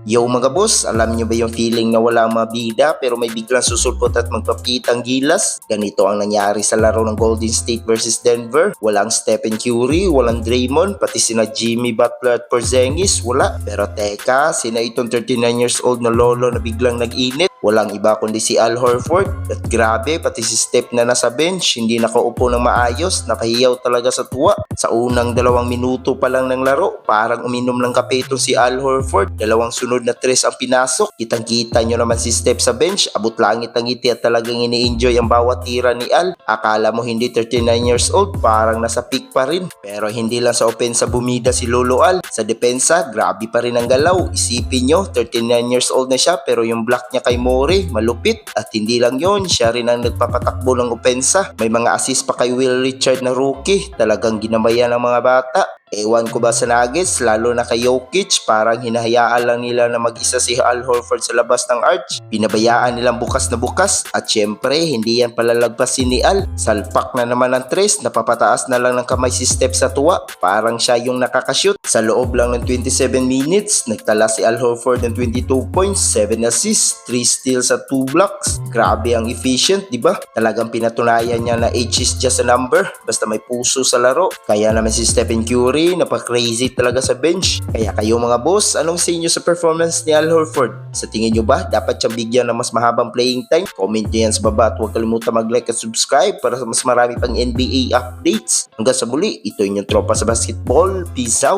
Yo mga boss, alam nyo ba yung feeling na wala ang mga bida pero may biglang susulpot at magpapitang gilas? Ganito ang nangyari sa laro ng Golden State versus Denver. Walang Stephen Curry, walang Draymond, pati sina Jimmy Butler at Porzingis, wala. Pero teka, sina itong 39 years old na lolo na biglang nag-init. Walang iba kundi si Al Horford. At grabe, pati si Steph na nasa bench, hindi nakaupo ng maayos, nakahiyaw talaga sa tuwa. Sa unang 2 minuto pa lang ng laro, parang uminom ng kape itong si Al Horford. Dalawang sunod na tres ang pinasok. Kitang-kita nyo naman si Steph sa bench, abot langit ang ngiti at talagang ini-enjoy ang bawat tira ni Al. Akala mo hindi 39 years old, parang nasa peak pa rin. Pero hindi lang sa opensa bumida si Lolo Al. Sa depensa, grabe pa rin ang galaw. Isipin nyo, 39 years old na siya pero yung block niya kay Mori, malupit. At hindi lang yon, siya rin ang nagpapatakbo ng opensa. May mga assist pa kay Will Richard na rookie. Talagang ginamayan ng mga bata. Ewan ko ba sa Nuggets, lalo na kay Jokic, parang hinahayaan lang nila na mag-isa si Al Horford sa labas ng arch. Pinabayaan nilang bukas na bukas at syempre hindi yan palalagpasin ni Al. Salpak na naman ang tres, napapataas na lang ng kamay si Steph sa tuwa. Parang siya yung nakakashoot. Sa loob lang ng 27 minutes, nagtala si Al Horford ng 22 points, 7 assists, 3 steals at 2 blocks. Grabe ang efficient, di ba? Talagang pinatunayan niya na age is just a number, basta may puso sa laro. Kaya naman si Stephen Curry, napaka-crazy talaga sa bench. Kaya kayo mga boss, anong sa inyo sa performance ni Al Horford? Sa tingin nyo ba, dapat siyang bigyan ng mas mahabang playing time? Comment nyo yan sa baba at huwag kalimutan mag-like at subscribe para sa mas marami pang NBA updates. Hanggang sa muli, ito inyong tropa sa basketball. Peace out!